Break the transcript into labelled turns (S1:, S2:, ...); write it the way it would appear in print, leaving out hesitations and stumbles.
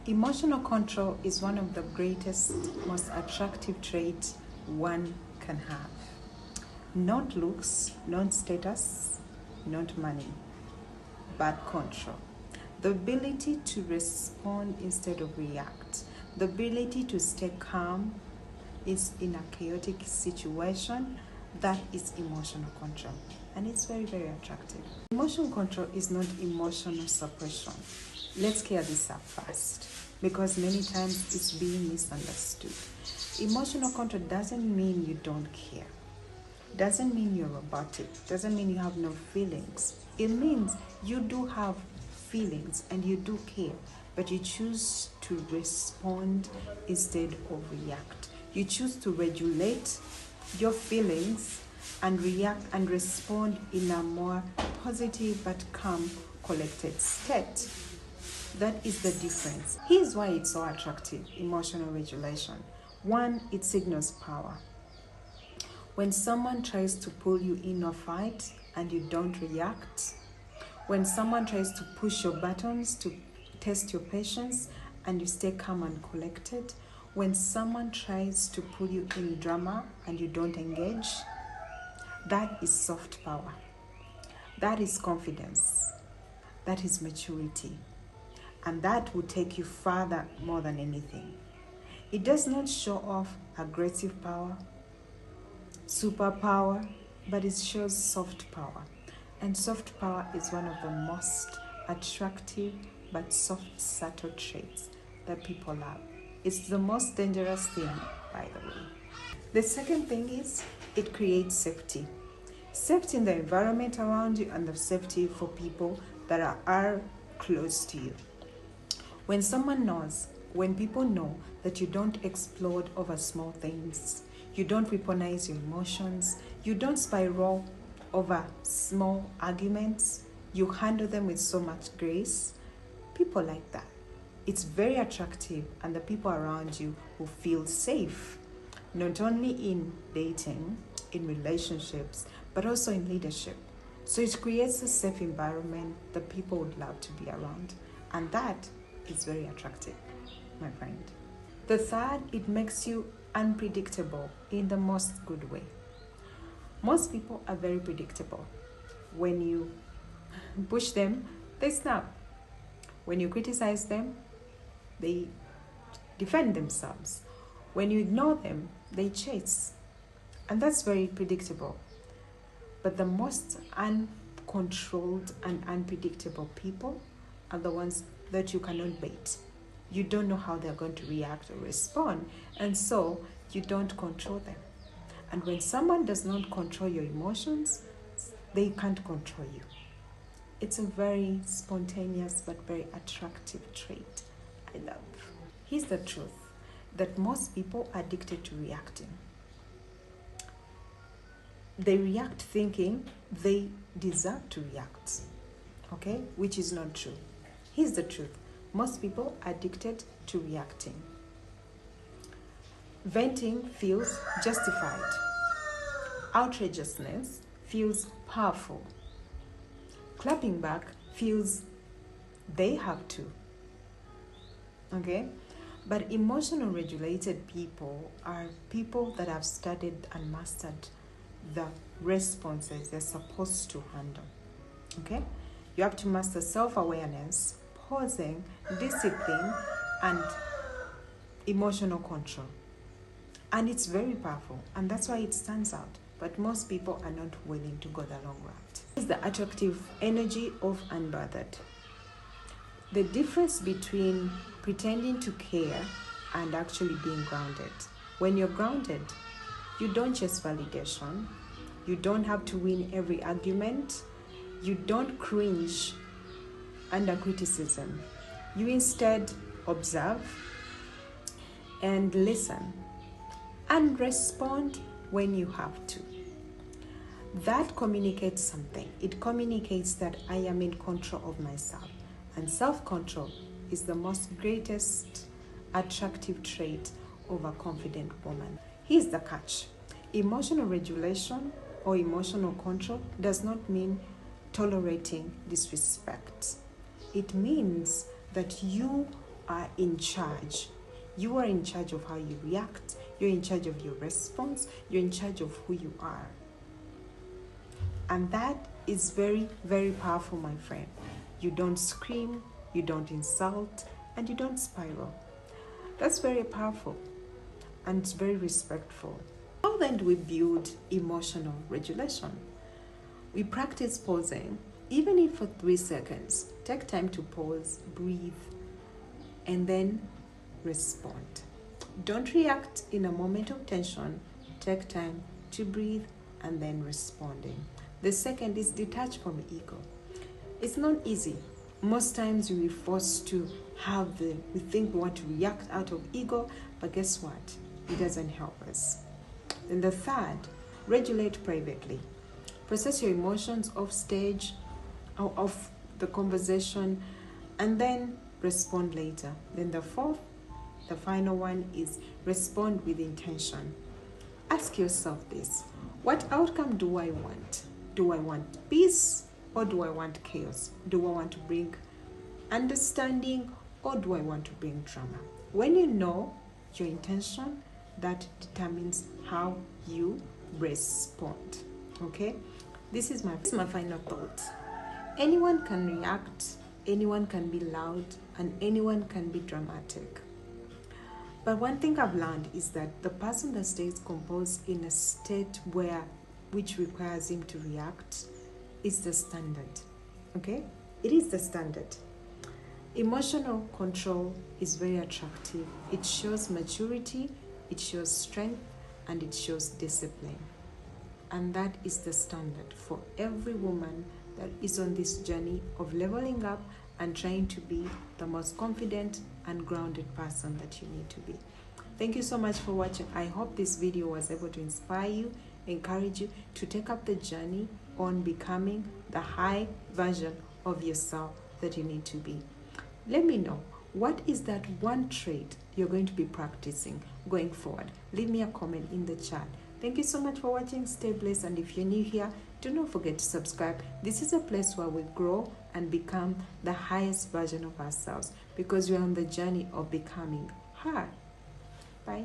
S1: Emotional control is one of the greatest, most attractive traits one can have. Not looks, not status, not money, but control. The ability to respond instead of react. The ability to stay calm is in a chaotic situation. That is emotional control. And it's very, very attractive. Emotional control is not emotional suppression. Let's clear this up first, because many times it's being misunderstood. Emotional control doesn't mean you don't care. Doesn't mean you're robotic. Doesn't mean you have no feelings. It means you do have feelings and you do care, but you choose to respond instead of react. You choose to regulate your feelings and react and respond in a more positive but calm, collected state. That is the difference. Here's why it's so attractive, emotional regulation. One, it signals power. When someone tries to pull you in a fight and you don't react, when someone tries to push your buttons to test your patience and you stay calm and collected, when someone tries to pull you in drama and you don't engage, that is soft power. That is confidence. That is maturity. And that will take you further more than anything. It does not show off aggressive power, superpower, but it shows soft power. And soft power is one of the most attractive but soft, subtle traits that people love. It's the most dangerous thing, by the way. The second thing is it creates safety. Safety in the environment around you and the safety for people that are close to you. When people know that you don't explode over small things, you don't weaponize your emotions, you don't spiral over small arguments, you handle them with so much grace, people like that. It's very attractive, and the people around you will feel safe, not only in dating, in relationships, but also in leadership. So it creates a safe environment that people would love to be around, and that is very attractive, my friend. The third, it makes you unpredictable in the most good way. Most people are very predictable. When you push them, they snap. When you criticize them, they defend themselves. When you ignore them, they chase. And that's very predictable. But the most uncontrolled and unpredictable people are the ones that you cannot bait. You don't know how they're going to react or respond, and so you don't control them. And when someone does not control your emotions, they can't control you. It's a very spontaneous but very attractive trait I love. Here's the truth, that most people are addicted to reacting. They react thinking they deserve to react, okay? Which is not true. Here's the truth. Most people are addicted to reacting. Venting feels justified. Outrageousness feels powerful. Clapping back feels they have to. Okay? But emotional regulated people are people that have studied and mastered the responses they're supposed to handle. Okay? You have to master self-awareness, pausing, discipline, and emotional control. And it's very powerful, and that's why it stands out. But most people are not willing to go the long route. It's the attractive energy of unbothered. The difference between pretending to care and actually being grounded. When you're grounded, you don't chase validation. You don't have to win every argument. You don't cringe under criticism. You instead observe and listen and respond when you have to. That communicates something. It communicates that I am in control of myself. And self-control is the most greatest attractive trait of a confident woman. Here's the catch. Emotional regulation or emotional control does not mean tolerating disrespect. It means that you are in charge. You are in charge of how you react. You're in charge of your response. You're in charge of who you are. And that is very, very powerful, my friend. You don't scream, you don't insult, and you don't spiral. That's very powerful and it's very respectful. How then do we build emotional regulation? We practice pausing, even if for 3 seconds. Take time to pause, breathe, and then respond. Don't react in a moment of tension. Take time to breathe and then responding. The second is detach from ego. It's not easy. Most times we're forced to we think we want to react out of ego, but guess what? It doesn't help us. Then the third, regulate privately. Process your emotions off stage, off the conversation, and then respond later. Then the fourth, the final one, is respond with intention. Ask yourself this: what outcome do I want? Do I want peace or do I want chaos? Do I want to bring understanding or do I want to bring drama? When you know your intention, that determines how you respond. Okay? This is my final thought. Anyone can react, anyone can be loud, and anyone can be dramatic. But one thing I've learned is that the person that stays composed in a state which requires him to react is the standard. Okay? It is the standard. Emotional control is very attractive. It shows maturity, it shows strength, and it shows discipline. And that is the standard for every woman that is on this journey of leveling up and trying to be the most confident and grounded person that you need to be. Thank you so much for watching. I hope this video was able to inspire you, encourage you to take up the journey on becoming the high version of yourself that you need to be. Let me know, what is that one trait you're going to be practicing going forward? Leave me a comment in the chat. Thank you so much for watching. Stay blessed, and if you're new here, do not forget to subscribe. This is a place where we grow and become the highest version of ourselves, because we're on the journey of becoming her. Bye.